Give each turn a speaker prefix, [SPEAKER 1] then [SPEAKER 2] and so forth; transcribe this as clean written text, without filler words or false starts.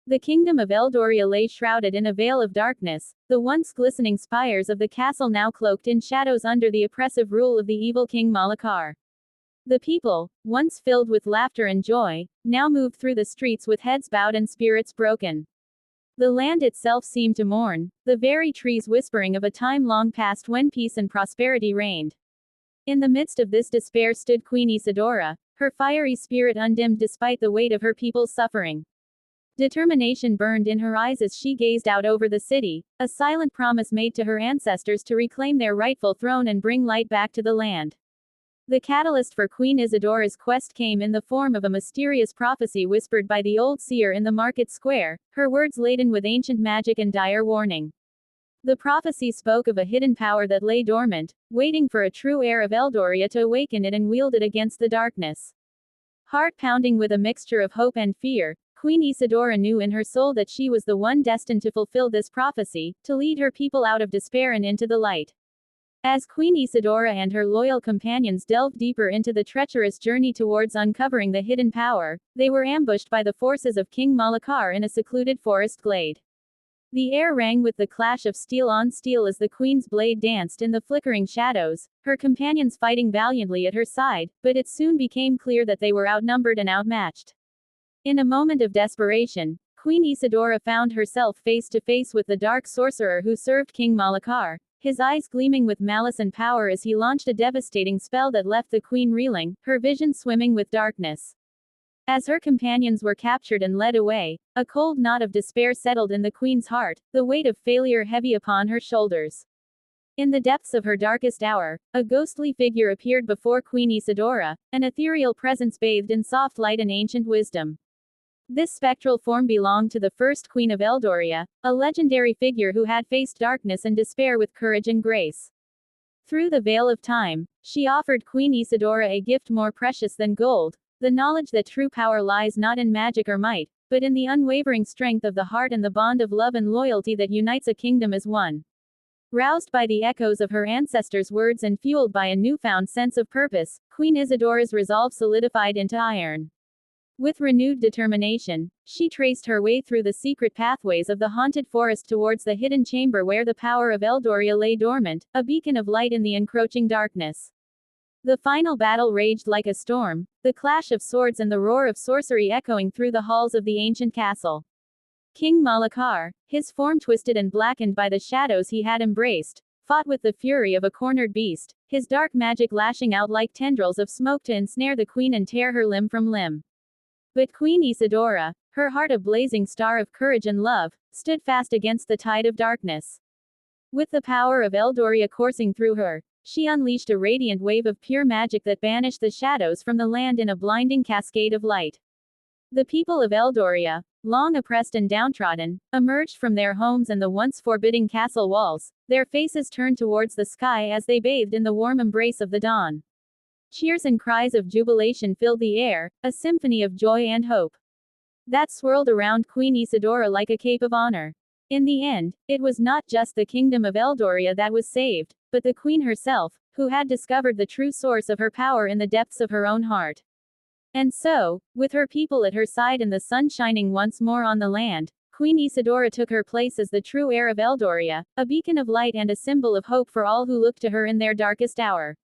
[SPEAKER 1] The kingdom of Eldoria lay shrouded in a veil of darkness, the once glistening spires of the castle now cloaked in shadows under the oppressive rule of the evil King Malakar. The people, once filled with laughter and joy, now moved through the streets with heads bowed and spirits broken. The land itself seemed to mourn, the very trees whispering of a time long past when peace and prosperity reigned. In the midst of this despair stood Queen Isidora, her fiery spirit undimmed despite the weight of her people's suffering. Determination burned in her eyes as she gazed out over the city, a silent promise made to her ancestors to reclaim their rightful throne and bring light back to the land. The catalyst for Queen Isidora's quest came in the form of a mysterious prophecy whispered by the old seer in the market square, her words laden with ancient magic and dire warning. The prophecy spoke of a hidden power that lay dormant, waiting for a true heir of Eldoria to awaken it and wield it against the darkness. Heart pounding with a mixture of hope and fear, Queen Isidora knew in her soul that she was the one destined to fulfill this prophecy, to lead her people out of despair and into the light. As Queen Isidora and her loyal companions delved deeper into the treacherous journey towards uncovering the hidden power, they were ambushed by the forces of King Malakar in a secluded forest glade. The air rang with the clash of steel on steel as the queen's blade danced in the flickering shadows, her companions fighting valiantly at her side, but it soon became clear that they were outnumbered and outmatched. In a moment of desperation, Queen Isidora found herself face to face with the dark sorcerer who served King Malakar, his eyes gleaming with malice and power as he launched a devastating spell that left the queen reeling, her vision swimming with darkness. As her companions were captured and led away, a cold knot of despair settled in the queen's heart, the weight of failure heavy upon her shoulders. In the depths of her darkest hour, a ghostly figure appeared before Queen Isidora, an ethereal presence bathed in soft light and ancient wisdom. This spectral form belonged to the first queen of Eldoria, a legendary figure who had faced darkness and despair with courage and grace. Through the veil of time, she offered Queen Isidora a gift more precious than gold, the knowledge that true power lies not in magic or might, but in the unwavering strength of the heart and the bond of love and loyalty that unites a kingdom as one. Roused by the echoes of her ancestors' words and fueled by a newfound sense of purpose, Queen Isidora's resolve solidified into iron. With renewed determination, she traced her way through the secret pathways of the haunted forest towards the hidden chamber where the power of Eldoria lay dormant, a beacon of light in the encroaching darkness. The final battle raged like a storm, the clash of swords and the roar of sorcery echoing through the halls of the ancient castle. King Malakar, his form twisted and blackened by the shadows he had embraced, fought with the fury of a cornered beast, his dark magic lashing out like tendrils of smoke to ensnare the queen and tear her limb from limb. But Queen Isidora, her heart a blazing star of courage and love, stood fast against the tide of darkness. With the power of Eldoria coursing through her, she unleashed a radiant wave of pure magic that banished the shadows from the land in a blinding cascade of light. The people of Eldoria, long oppressed and downtrodden, emerged from their homes and the once forbidding castle walls, their faces turned towards the sky as they bathed in the warm embrace of the dawn. Cheers and cries of jubilation filled the air, a symphony of joy and hope that swirled around Queen Isidora like a cape of honor. In the end, it was not just the kingdom of Eldoria that was saved, but the queen herself, who had discovered the true source of her power in the depths of her own heart. And so, with her people at her side and the sun shining once more on the land, Queen Isidora took her place as the true heir of Eldoria, a beacon of light and a symbol of hope for all who looked to her in their darkest hour.